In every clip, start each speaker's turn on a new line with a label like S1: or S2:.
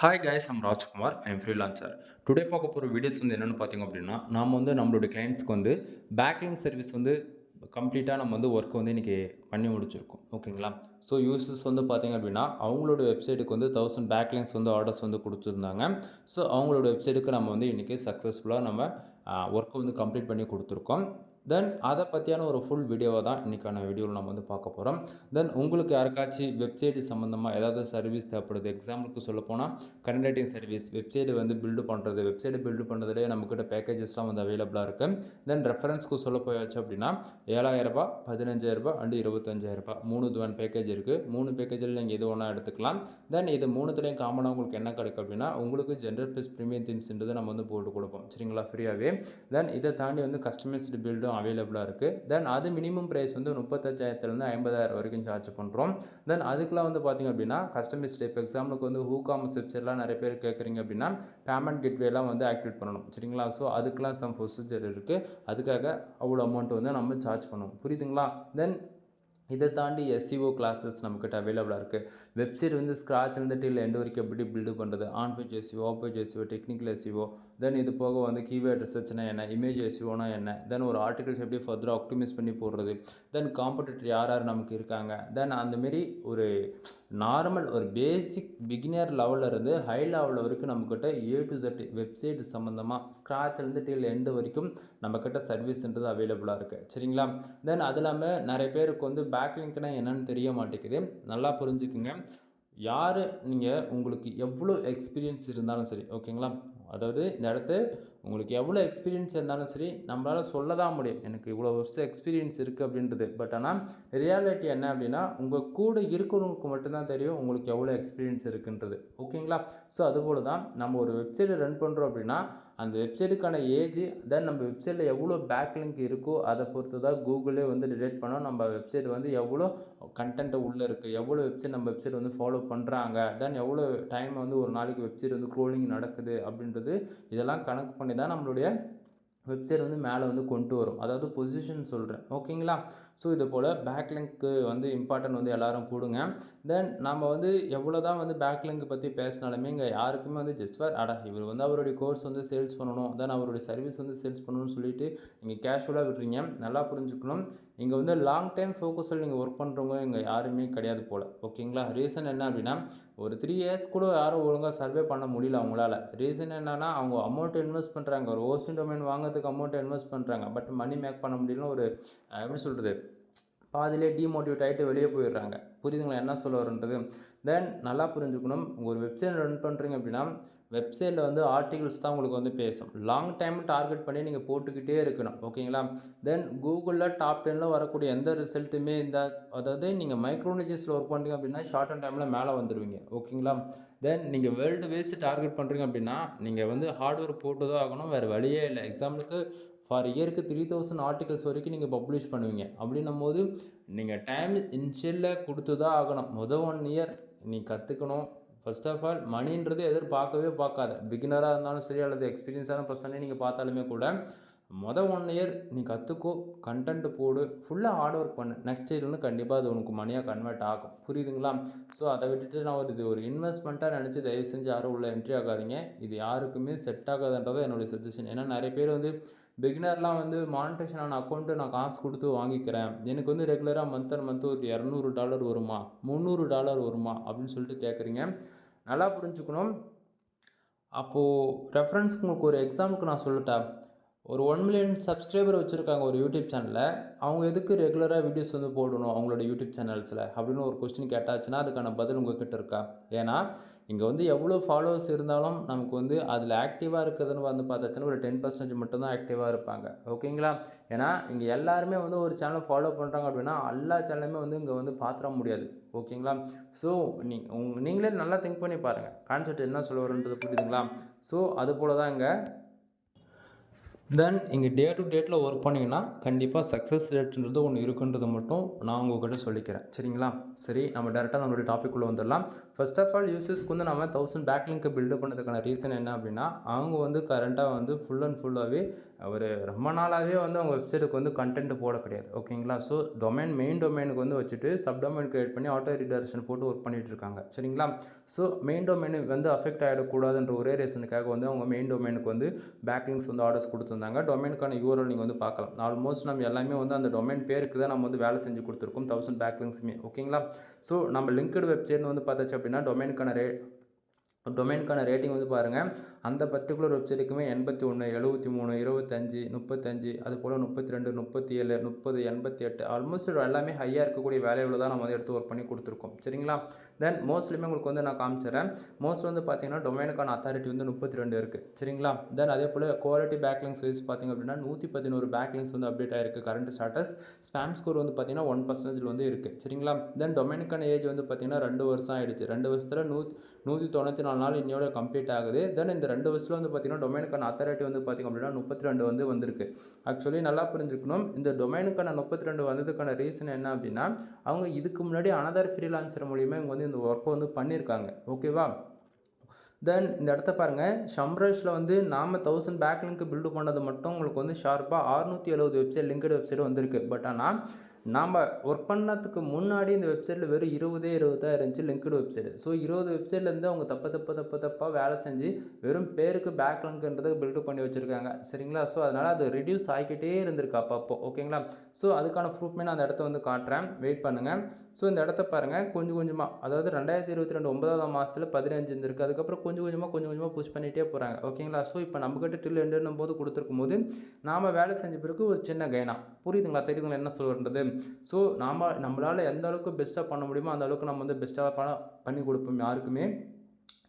S1: Hi guys, I'm Rajkumar. I'm freelancer. Today பார்க்க போகிற videos என்னென்னு பார்த்தீங்க அப்படின்னா, நாம் நம்மளுடைய கிளைண்ட்ஸ்க்கு பேக்லிங் சர்வீஸ் கம்ப்ளீட்டாக நம்ம ஒர்க் இன்றைக்கி பண்ணி முடிச்சிருக்கோம். ஓகேங்களா? ஸோ யூசர்ஸ் பார்த்தீங்க அப்படின்னா, அவங்களோட வெப்சைட்டுக்கு 1000 பேக்லிங்ஸ் ஆர்டர்ஸ் கொடுத்துருந்தாங்க. ஸோ அவங்களோட வெப்சைட்டுக்கு நம்ம இன்றைக்கி சக்ஸஸ்ஃபுல்லாக நம்ம ஒர்க்கை கம்ப்ளீட் பண்ணி கொடுத்துருக்கோம். தென் அதை பற்றியான ஒரு ஃபுல் வீடியோவை தான் இன்றைக்கான வீடியோவில் நம்ம பார்க்க போகிறோம். தென் உங்களுக்கு யாருக்காச்சும் வெப்சைட்டு சம்மந்தமாக ஏதாவது சர்வீஸ் தேவைப்படுது. எக்ஸாம்பிளுக்கு சொல்லப்போனால் content writing service, website build பண்ணுறது, வெப்சைட்டு பில்டு பண்ணுறதுலேயே நம்மக்கிட்ட பேக்கேஜஸ்லாம் அவைலபிளாக இருக்குது. தென் ரெஃபரன்ஸ்க்கு சொல்ல போயாச்சு அப்படின்னா 7000 15,000 அண்ட் 25,000 3 துவன் பேக்கேஜ் இருக்குது. 3 பேக்கேஜில் நீங்கள் எது ஒன்றா எடுத்துக்கலாம். தென் இது 3த்துலேயும் காமனாக உங்களுக்கு என்ன கிடைக்கும் அப்படின்னா, உங்களுக்கு ஜென்ரல் ப்ளஸ் ப்ரீமியம் தீம்ஸ்ன்றது நம்ம போட்டு கொடுப்போம். சரிங்களா? ஃப்ரீயாகவே. தென் இதை தாண்டி கஸ்டமைஸ்டு பில்டும் அவைலபிளாக இருக்குது. தென் அது மினிமம் ப்ரைஸ் 35,000 50,000 வரைக்கும் சார்ஜ் பண்ணுறோம். தென் அதுக்கெலாம் பார்த்திங்க அப்படின்னா கஸ்டமைஸ்டு இப்போ எக்ஸாம்பிளுக்கு ஹூகாமர்ஸ் வெப்சைட்லாம் நிறைய பேர் கேட்குறீங்க அப்படின்னா பேமெண்ட் கேட்வேலாம் ஆக்டிவேட் பண்ணணும். சரிங்களா? ஸோ அதுக்கெலாம் சம் ப்ரொசீஜர் இருக்குது. அதுக்காக அவ்வளோ அமௌண்ட் நம்ம சார்ஜ் பண்ணுவோம். புரியுதுங்களா? தென் இதை தாண்டி எஸ்சிஓ கிளாஸஸ் நம்மக்கிட்ட அவைலபிளாக இருக்குது. வெப்சைட் ஸ்க்ராட்ச்லேருந்து டில் எண்டு வரைக்கும் எப்படி பில்டு பண்ணுறது, on page SEO, off page SEO, technical SEO, then இது போக கீவேர்ட் ரிசர்ச்னா என்ன, இமேஜ் எஸ்சிஓனா என்ன, தென் ஒரு ஆர்டிகல்ஸ் எப்படி ஃபர்தராக ஆப்டிமைஸ் பண்ணி போடுறது, தென் காம்படிட்டர் யார் யார் நமக்கு இருக்காங்க, தென் அந்தமாரி ஒரு நார்மல் ஒரு பேசிக் பிகினர் லெவலில் இருந்து ஹை லெவலில் வரைக்கும் நம்மக்கிட்ட A to Z வெப்சைட் சம்மந்தமாக ஸ்க்ராட்ச்லேருந்து டில் எண்டு வரைக்கும் நம்மக்கிட்ட சர்வீஸ்ன்றது அவைலபிளாக இருக்குது. சரிங்களா? தென் அது இல்லாமல் நிறைய பேருக்கு பேக்லிங்க்னா என்னன்னு தெரிய மாட்டேங்குது. நல்லா புரிஞ்சுக்குங்க. யார் நீங்கள் உங்களுக்கு எவ்வளோ எக்ஸ்பீரியன்ஸ் இருந்தாலும் சரி, ஓகேங்களா? அதாவது இந்த இடத்து உங்களுக்கு எவ்வளோ எக்ஸ்பீரியன்ஸ் இருந்தாலும் சரி, நம்மளால் சொல்ல தான் முடியும் எனக்கு இவ்வளோ வருஷம் எக்ஸ்பீரியன்ஸ் இருக்குது அப்படின்றது. பட் ஆனால் ரியாலிட்டி என்ன அப்படின்னா, உங்கள் கூட இருக்கிறவங்களுக்கு மட்டும்தான் தெரியும் உங்களுக்கு எவ்வளோ எக்ஸ்பீரியன்ஸ் இருக்குன்றது. ஓகேங்களா? ஸோ அதுபோல் தான் நம்ம ஒரு வெப்சைட்டை ரன் பண்ணுறோம் அப்படின்னா, அந்த வெப்சைட்டுக்கான ஏஜ், தென் நம்ம வெப்சைட்டில் எவ்வளோ பேக்லிங்க் இருக்கோ அதை பொறுத்து தான் கூகுளே டிடெக்ட் பண்ணோம் நம்ம வெப்சைட் எவ்வளோ கண்டென்ட்டு உள்ளே இருக்குது, எவ்வளோ வெப்சைட் நம்ம வெப்சைட் ஃபாலோ பண்ணுறாங்க, தென் எவ்வளோ டைம் ஒரு நாளைக்கு வெப்சைட் க்ரோலிங் நடக்குது அப்படின்றது இதெல்லாம் கணக்கு பண்ணி தான் நம்மளுடைய வெப்சைட் மேலே கொண்டு வரும். அதாவது பொசிஷன் சொல்கிறேன். ஓகேங்களா? ஸோ இது போல் பேக்லிங்க்கு இம்பார்ட்டன்ட் எல்லோரும் கொடுங்க. தென் நம்ம எவ்வளோ தான் பேக்லிங்க் பற்றி பேசினாலுமே இங்கே யாருக்குமே ஜஸ்ட் ஃபார் இவர் அவருடைய கோர்ஸ் சேல்ஸ் பண்ணணும், தென் அவருடைய சர்வீஸ் சேல்ஸ் பண்ணணும்னு சொல்லிட்டு நீங்கள் கேஷுவலாக விடுறீங்க. நல்லா புரிஞ்சுக்கணும். இங்கே லாங் டைம் ஃபோக்கஸில் நீங்கள் ஒர்க் பண்ணுறவங்க இங்கே யாருமே கிடையாது போல். ஓகேங்களா? ரீசன் என்ன அப்படின்னா, ஒரு 3 இயர்ஸ் கூட யாரும் ஒழுங்காக சர்வே பண்ண முடியல அவங்களால. ரீசன் என்னென்னா, அவங்க அமௌண்ட் இன்வெஸ்ட் பண்ணுறாங்க. ஒரு ஹோஸ்டிங் டொமைன் வாங்கிறதுக்கு அமௌண்ட்டை இன்வெஸ்ட் பண்ணுறாங்க. பட் மணி மேக் பண்ண முடியலன்னு ஒரு எப்படி சொல்கிறது, பாதியிலே டிமோட்டிவேட் ஆகிட்டு வெளியே போயிடுறாங்க. புரியுதுங்களா என்ன சொல்ல வரன்றது? தென் நல்லா புரிஞ்சுக்கணும். உங்கள் ஒரு வெப்சைட் ரன் பண்ணுறீங்க அப்படின்னா, வெப்சைட்டில் ஆர்டிகல்ஸ் தான் உங்களுக்கு பேசும். லாங் டைம் டார்கெட் பண்ணி நீங்கள் போட்டுக்கிட்டே இருக்கணும். ஓகேங்களா? தென் கூகுளில் டாப் 10ல் வரக்கூடிய எந்த ரிசல்ட்டுமே அதாவது நீங்கள் மைக்ரோனிஜஸில் ஒர்க் பண்ணுறீங்க அப்படின்னா ஷார்ட் அண்ட் டைமில் மேலே வந்துடுவீங்க. ஓகேங்களா? தென் நீங்கள் வேர்ல்டு வைஸ் டார்கெட் பண்ணுறீங்க அப்படின்னா நீங்கள் ஹார்ட் ஒர்க் போட்டு தான் ஆகணும். வேறு வழியே இல்லை. எக்ஸாம்பிளுக்கு ஃபார் இயருக்கு 3000 ஆர்டிகல்ஸ் வரைக்கும் நீங்கள் பப்ளிஷ் பண்ணுவீங்க. அப்படின்னும் போது நீங்கள் டைம் இன்ஷியலில் கொடுத்து தான் ஆகணும். 1 இயர் நீ கற்றுக்கணும். ஃபர்ஸ்ட் ஆஃப் ஆல் மணின்றது எதிர்பார்க்கவே பார்க்காத. பிகினராக இருந்தாலும் சரி அல்லது எக்ஸ்பீரியன்ஸான பர்சனே நீங்கள் பார்த்தாலுமே கூட 1 இயர் நீ கற்றுக்கோ, கண்டென்ட் போடு, ஃபுல்லாக ஹார்ட் ஒர்க் பண்ணு. நெக்ஸ்ட் இயர் கண்டிப்பாக அது உனக்கு மணியாக கன்வெர்ட் ஆகும். புரியுதுங்களா? ஸோ அதை விட்டுட்டு நான் இது ஒரு இன்வெஸ்ட்மெண்ட்டாக நினச்சி தயவு செஞ்சு யாரும் உள்ள என்ட்ரி ஆகாதீங்க. இது யாருக்குமே செட் ஆகாதுன்றதை என்னுடைய சஜஷன். ஏன்னா நிறைய பேர் பிகினர்லாம் மானிட்டேஷன் ஆன அக்கௌண்ட்டு நான் காசு கொடுத்து வாங்கிக்கிறேன், எனக்கு ரெகுலராக மந்த் அண்ட் மந்த் ஒரு $200 வருமா, $300 வருமா அப்படின்னு சொல்லிட்டு கேட்குறீங்க. நல்லா புரிஞ்சுக்கணும். அப்போது ரெஃபரன்ஸ்க்கு உங்களுக்கு ஒரு எக்ஸாம்பிளுக்கு நான் சொல்லட்டா, ஒரு 1 மில்லியன் சப்ஸ்கிரைபர் வச்சுருக்காங்க ஒரு யூடியூப் சேனலில். அவங்க எதுக்கு ரெகுலராக வீடியோஸ் போடணும் அவங்களோட யூடியூப் சேனல்ஸில் அப்படின்னு ஒரு கொஸ்டின் கேட்டாச்சுன்னா அதுக்கான பதில் உங்கள்கிட்ட இருக்கா? ஏன்னா இங்கே எவ்வளோ ஃபாலோவர்ஸ் இருந்தாலும் நமக்கு அதில் ஆக்டிவாக இருக்கிறதுன்னு பார்த்தாச்சுன்னா ஒரு 10% மட்டும்தான் ஆக்டிவாக இருப்பாங்க. ஓகேங்களா? ஏன்னா இங்கே எல்லாருமே ஒரு சேனலை ஃபாலோ பண்ணுறாங்க அப்படின்னா எல்லா சேனலுமே இங்கே பார்த்துட முடியாது. ஓகேங்களா? ஸோ நீங்களே நல்லா திங்க் பண்ணி பாருங்கள். கான்செப்ட் என்ன சொல்ல வருன்றது புரியுதுங்களா? ஸோ அது போல் தான் இங்கே தென் இங்கே டே டு டேட்டில் ஒர்க் பண்ணிங்கன்னா கண்டிப்பாக சக்ஸஸ் ரேட்டுன்றது ஒன்று இருக்குன்றது மட்டும் நான் உங்கள்கிட்ட சொல்லிக்கிறேன். சரிங்களா? சரி, நம்ம டேரெக்டாக நம்மளுடைய டாபிக் உள்ளே வந்துடலாம். ஃபர்ஸ்ட் ஆஃப் ஆல் யூசர்ஸ்க்கு வந்து நம்ம 1000 பேக்லிங்க்கை பில்டப் பண்ணதுக்கான ரீசன் என்ன அப்படின்னா, அவங்க வந்து கரண்ட்டாக வந்து ஃபுல் அண்ட் ஃபுல்லாகவே ஒரு ரொம்ப நாளாகவே வந்து அவங்க வெப்சைட்டுக்கு வந்து கண்டென்ட் போட கிடையாது. ஓகேங்களா? ஸோ மெயின் டொமைனுக்கு வந்து வச்சுட்டு சப் டொமைன் கிரியேட் பண்ணி ஆட்டோ ரீடைரக்ஷன் போட்டு ஒர்க் பண்ணிட்டு இருக்காங்க. சரிங்களா? ஸோ மெயின் டொமைன் வந்து அஃபெக்ட் ஆகிடக்கூடாதுன்ற ஒரே ரீசனுக்காக வந்து அவங்க மெயின் டொமைனுக்கு வந்து பேக்லிங்ஸ் வந்து ஆர்டர்ஸ் கொடுத்துருந்தாங்க. டொமைனுக்கான யூஆர்எல் நீங்கள் வந்து பார்க்கலாம். ஆல்மோஸ்ட் நம்ம எல்லாமே வந்து அந்த டொமைன் பேருக்கு தான் நம்ம வந்து வேலை செஞ்சு கொடுத்துருக்கோம் 1000 பேக்லிங்ஸுமே. ஓகேங்களா? ஸோ நம்ம லிங்க்டு வெப்சைட்னு வந்து பார்த்தாச்சு அப்படின்னா டொமைனுக்கான ரேட்டிங் வந்து பாருங்கள், அந்த பர்டிகுலர் வெப்சைட்டுக்குமே 81, 73, 25, 35, அது போல் 32, 37, 30, 88 ஆல்மோஸ்ட் எல்லாமே ஹையாக இருக்கக்கூடிய வேலையில் தான் நம்ம வந்து எடுத்து ஒர்க் பண்ணி கொடுத்துருக்கோம். சரிங்களா? தென் மோஸ்ட்லியுமே உங்களுக்கு வந்து நான் காமிச்சிடறேன். மோஸ்ட் வந்து பார்த்தீங்கன்னா டொமைனுக்கான அத்தாரிட்டி வந்து 32 இருக்குது. சரிங்களா? தென் அதே போல் குவாலிட்டி பேக்லிங்ஸ் வைஸ் பார்த்திங்க அப்படின்னா 111 பேக்லிங்ஸ் வந்து அப்டேட் ஆகிருக்கு. கரண்ட் ஸ்டாட்டஸ் ஸ்பேம் ஸ்கோர் வந்து பார்த்தீங்கன்னா 1% வந்து இருக்குது. சரிங்களா? தென் டொமைனுக்கான ஏஜ் வந்து பார்த்தீங்கன்னா 2 வருஷம் ஆகிடுச்சு. 2 வருஷத்தில் 194 நாள் இன்னையோட கம்ப்ளீட் ஆகுது. தென் இந்த 2 வருஷத்தில் வந்து பார்த்தீங்கன்னா டொமைனுக்கான அத்தாரிட்டி வந்து பார்த்திங்க அப்படின்னா 32 வந்து வந்திருக்கு. ஆக்சுவலி நல்லா புரிஞ்சுக்கணும், இந்த டொமைனுக்கான 32 வந்ததுக்கான ரீசன் என்ன அப்படின்னா, அவங்க இதுக்கு முன்னாடி அனதர் ஃப்ரீலான்சர் மூலியமாக இவங்க வந்து இந்த ஒர்க்கை வந்து பண்ணியிருக்காங்க. ஓகேவா? தென் இந்த இடத்த பாருங்கள், ஷம்ரஷில் வந்து நாம் 1000 பேக்லிங்க்கு பில்டு பண்ணது மட்டும் உங்களுக்கு வந்து ஷார்ப்பாக 670 வெப்சைட் லிங்க்டு வெப்சைட் வந்திருக்கு. பட் ஆனால் நாம் ஒர்க் பண்ணதுக்கு முன்னாடி இந்த வெப்சைட்டில் வெறும் 20 தான் இருந்துச்சு லிங்க்டு வெப்சைட். ஸோ 20 வெப்சைட்லேருந்து அவங்க தப்பாக வேலை செஞ்சு வெறும் பேருக்கு பேக்லிங்க்ன்றதை பில்டு பண்ணி வச்சுருக்காங்க. சரிங்களா? ஸோ அதனால் அது ரிடியூஸ் ஆகிக்கிட்டே இருந்திருக்கு அப்பப்போ. ஓகேங்களா? ஸோ அதுக்கான ப்ரூஃப்மே நான் அந்த இடத்த வந்து காட்டுறேன், வெயிட் பண்ணுங்கள். ஸோ இந்த இடத்த பாருங்கள், கொஞ்சம் கொஞ்சமாக, அதாவது 2022 9ஆம் மாதத்தில் 15 இருந்திருக்கு. அதுக்கப்புறம் கொஞ்சம் கொஞ்சமாக புஷ் பண்ணிகிட்டே போகிறாங்க. ஓகேங்களா? ஸோ இப்போ நம்மக்கிட்ட டில் எண்டுன்னும் போது கொடுத்துருக்கும் போது நாம் வேலை செஞ்ச பிறகு ஒரு சின்ன கைனா புரியுதுங்களா? தெரியுதுங்களா என்ன சொல்கிறது? ஸோ நம்மளால் எந்த அளவுக்கு பெஸ்ட்டாக பண்ண முடியுமோ அந்த அளவுக்கு நம்ம வந்து பெஸ்ட்டாக பண்ணி கொடுப்போம் யாருக்குமே.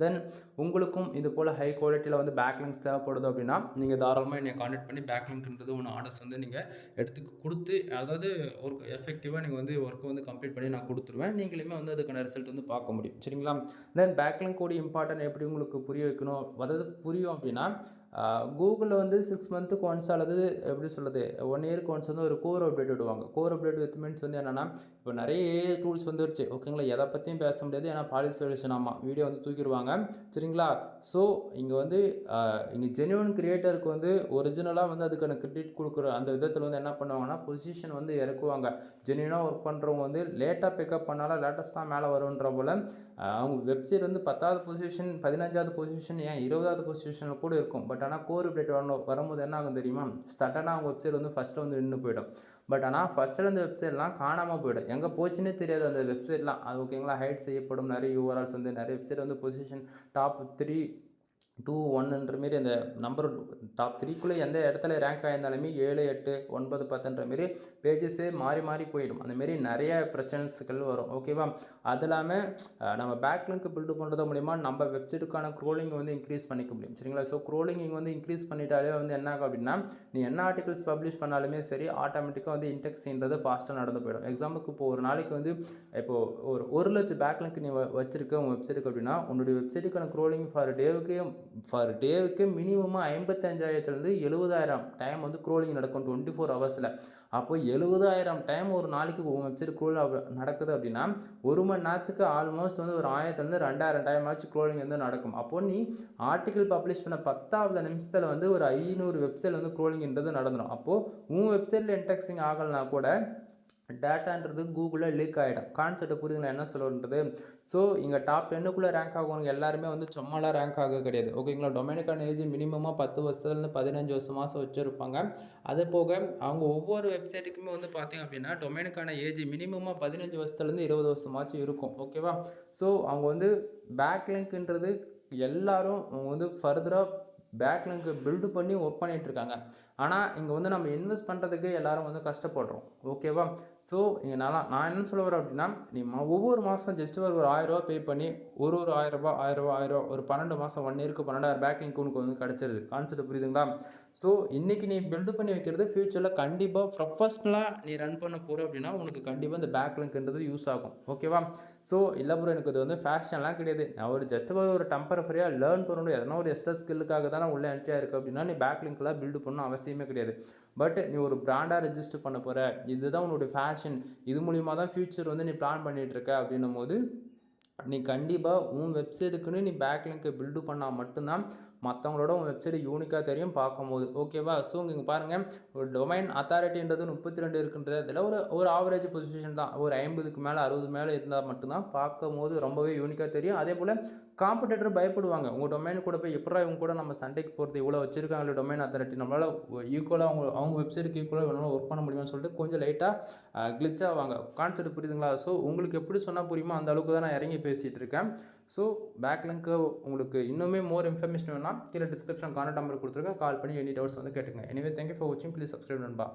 S1: தென் உங்களுக்கும் இது போல் ஹை குவாலிட்டியில் வந்து பேக்லிங்ஸ் தேவைப்படுது அப்படின்னா நீங்கள் தாராளமாக என்னை கான்டெக்ட் பண்ணி பேக்லிங்க்ன்றது ஒன்று ஆர்டர்ஸ் வந்து நீங்கள் எடுத்து கொடுத்து, அதாவது ஒரு எஃபெக்டிவாக நீங்கள் வந்து ஒர்க்கை வந்து கம்ப்ளீட் பண்ணி நான் கொடுத்துருவேன். நீங்களுமே வந்து அதுக்கான ரிசல்ட் வந்து பார்க்க முடியும். சரிங்களா? தென் பேக்லிங்க் கூட இம்பார்ட்டன்ட் எப்படி உங்களுக்கு புரிய வைக்கணும், அதாவது புரியும் அப்படின்னா, கூகுளில் வந்து 6 மந்த்துக்கு ஒன்ஸ் அல்லது எப்படி சொல்கிறது 1 இயருக்கு ஒன்ஸ் வந்து ஒரு கோர் அப்டேட் விடுவாங்க. கோர் அப்டேட் வித் மீன்ஸ் வந்து என்னென்னா, இப்போ நிறைய ஏஐ டூல்ஸ் வந்துருச்சு. ஓகேங்களா? எதை பற்றியும் பேச முடியாது, ஏன்னா பாலிசி சொல்யூஷன் ஆமாம் வீடியோ வந்து தூக்கிடுவாங்க. சரிங்களா? ஸோ இங்கே வந்து இங்கே ஜென்யூன் கிரியேட்டருக்கு வந்து ஒரிஜினலாக வந்து அதுக்கான கிரெடிட் கொடுக்குற அந்த விதத்தில் வந்து என்ன பண்ணுவாங்கன்னா பொசிஷன் வந்து இறக்குவாங்க. ஜென்யூனாக ஒர்க் பண்ணுறவங்க வந்து லேட்டாக பிக்கப் பண்ணாலும் லேட்டஸ்ட்டாக மேலே வருன்ற போல் அவங்க வெப்சைட் வந்து 10வது பொசிஷன் 15வது பொசிஷன் ஏன் 20வது பொசிஷனில் கூட இருக்கும். பட் ஆனால் கோர் அப்டேட் வரும்போது என்ன ஆகும் தெரியுமா, சடனாக அவங்க வெப்சைட் வந்து ஃபஸ்ட்டில் வந்து நின்று போயிடும். பட் ஆனால் ஃபஸ்ட்டில் இந்த வெப்சைட்லாம் காணாமல் போயிடும், எங்கே போச்சுன்னே தெரியாது அந்த வெப்சைட்லாம். அது ஓகேங்களா, ஹைட் செய்யப்படும். நிறைய யூஆர்எல்ஸ் வந்து நிறைய வெப்சைட் வந்து பொசிஷன் டாப் 3, 2, 1ன்ற மாரி அந்த நம்பர் டாப் 3க்குள்ளே எந்த இடத்துல ரேங்க் ஆகியிருந்தாலுமே 7, 8, 9, 10ன்ற மாரி பேஜஸே மாறி போயிடும். அந்தமாரி நிறைய பிரச்சனைகள் வரும். ஓகேவா? அது இல்லாமல் நம்ம பேக்லிங்க் பில்டு பண்ணுறது மூலிமா நம்ம வெப்சைட்டுக்கான க்ரோலிங் வந்து இன்க்ரீஸ் பண்ணிக்க முடியும். சரிங்களா? ஸோ க்ரோலிங் வந்து இன்க்ரீஸ் பண்ணிட்டாலே வந்து என்ன ஆகும் அப்படின்னா, நீ என்ன ஆர்டிகல்ஸ் பப்ளிஷ் பண்ணாலுமே சரி ஆட்டோமேட்டிக்காக வந்து இன்டெக்ஸ்ன்றது ஃபாஸ்ட்டாக நடந்து போயிடும். எக்ஸாம்பிளுக்கு இப்போ ஒரு நாளைக்கு வந்து இப்போது ஒரு 1 லட்சம் பேக்லிங்க் நீ வச்சிருக்க உங்கள் வெப்சைட்டுக்கு அப்படின்னா, உன்னுடைய வெப்சைட்டுக்கான க்ரோலிங் ஃபார் டேவுக்கு மினிமமாக 55,000லேருந்து 70,000 டைம் வந்து க்ரோலிங் நடக்கும் 24 ஹவர்ஸில். அப்போ 70,000 டைம் ஒரு நாளைக்கு உங்கள் வெப்சைட் க்ரோல் நடக்குது அப்படின்னா, 1 மணி நேரத்துக்கு ஆல்மோஸ்ட் வந்து ஒரு 1000லேருந்து 2000 டைம் ஆச்சு க்ரோலிங் வந்து நடக்கும். அப்போது நீ ஆர்டிகிள் பப்ளிஷ் பண்ண 10வது நிமிஷத்தில் வந்து ஒரு 500 வெப்சைட் வந்து க்ரோலிங்ன்றது நடந்துடும். அப்போது உங்கள் வெப்சைட்டில் இன்டெக்ஸிங் ஆகலைனா கூட டேட்டான்றது கூகுளில் லீக் ஆகிடும். கான்செப்ட் புரியுதுங்களா என்ன சொல்லுன்றது? ஸோ இங்கே டாப் 10க்குள்ளே ரேங்க் ஆகவங்க எல்லாருமே வந்து சும்மாலாம் ரேங்க் ஆக கிடையாது. ஓகேங்களா? டொமைனுக்கான ஏஜ் மினிமமாக 10 வருஷத்துலேருந்து 15 வருஷமாக வச்சுருப்பாங்க. அது போக அவங்க ஒவ்வொரு வெப்சைட்டுக்குமே வந்து பார்த்திங்க அப்படின்னா டொமைனுக்கான ஏஜ் மினிமமாக 15 வருஷத்துலேருந்து 20 வருஷமாச்சும் இருக்கும். ஓகேவா? ஸோ அவங்க வந்து பேக்லிங்க்ன்றது எல்லாரும் அவங்க வந்து ஃபர்தராக பேக்லிங்க் பில்டு பண்ணி ஒர்க் பண்ணிகிட்ருக்காங்க. ஆனால் இங்கே வந்து நம்ம இன்வெஸ்ட் பண்ணுறதுக்கு எல்லோரும் வந்து கஷ்டப்படுறோம். ஓகேவா? ஸோ இங்கே நான் என்ன சொல்ல வரேன் அப்படின்னா, நீ ஒவ்வொரு மாதம் ஜஸ்ட் ஒரு 1000 ரூபா பே பண்ணி ஒரு 1000 ரூபா ஒரு 12 மாதம் 1 இயருக்கு 12,000 பேக்லிங்க் உனக்கு வந்து கிடச்சிருது. கான்செப்ட் புரியுதுங்களா? ஸோ இன்றைக்கி நீ பில்டு பண்ணி வைக்கிறது ஃப்யூச்சரில் கண்டிப்பாக ப்ரொஃபஷ்னலாக நீ ரன் பண்ண போகிற அப்படின்னா உனக்கு கண்டிப்பாக இந்த பேக்லிங்க்ன்றது யூஸ் ஆகும். ஓகேவா? ஸோ இல்லை ப்ரோ எனக்கு இது வந்து ஃபேஷன்லாம் கிடையாது, நான் ஒரு ஜஸ்ட் ஒரு டெம்பரரியாக லேர்ன் பண்ணணும், எதனா ஒரு எக்ஸ்ட்ரா ஸ்கில்லுக்காக தான் நான் உள்ளே என்ட்ரியாக இருக்குது அப்படின்னா நீ பேக்லிங்க்லாம் பில்டு பண்ணணும் அவசியமே கிடையாது. பட் நீ ஒரு பிராண்டாக ரெஜிஸ்டர் பண்ண போகிற, இதுதான் உன்னுடைய ஃபேஷன், இது மூலிமா தான் ஃப்யூச்சர் வந்து நீ பிளான் பண்ணிகிட்ருக்க அப்படின்னும் போது நீ கண்டிப்பாக உன் வெப்சைட்டுக்குன்னு நீ பேக்லிங்கை பில்டு பண்ணால் மட்டும்தான் மற்றவங்களோட உன் வெப்சைட் யூனிக்காக தெரியும் பார்க்கும்போது. ஓகேவா? ஸோ இங்கே பாருங்கள், ஒரு டொமைன் அத்தாரிட்டின்றது 32 இருக்குன்றது அதில் ஒரு ஒரு ஆவரேஜ் பொசிஷன் தான். ஒரு 50க்கு மேலே 60 மேலே இருந்தால் மட்டும்தான் பார்க்கும்போது ரொம்பவே யூனிக்காக தெரியும். அதே போல் காம்படிட்டர் பயப்படுவாங்க. உங்கள் டொமைன் கூட போய் எப்படா இவங்க கூட நம்ம சண்டைக்கு போகிறது, இவ்வளோ வச்சிருக்காங்களே டொமைன் அத்தாரிட்டி, நம்மளால் ஈக்குவலாக அவங்க வெப்சைட்டுக்கு ஈக்குவலாக வேணாலும் ஒர்க் பண்ண முடியுமான்னு சொல்லிட்டு கொஞ்சம் லைட்டாக கிளிச் ஆவாங்க. கான்செப்ட் புரியுதுங்களா? ஸோ உங்களுக்கு எப்படி சொன்னால் புரியுமோ அந்த அளவுக்கு தான் நான் இறங்கி பேசிகிட்டு இருக்கேன். ஸோ பேக்லிங்க்கு உங்களுக்கு இன்னுமே மோர் இன்ஃபர்மேஷன் வேணும்னா கீழே டிஸ்கிரிப்ஷன் கான்டாக்ட் நம்பர் கொடுத்துருக்கேன். கால் பண்ணி எனி டவுட்ஸ் வந்து கேட்டுங்க. எனிவே தேங்க்யூ ஃபார் வாட்சிங். ப்ளீஸ் சப்ஸ்கிரைப் நண்பா.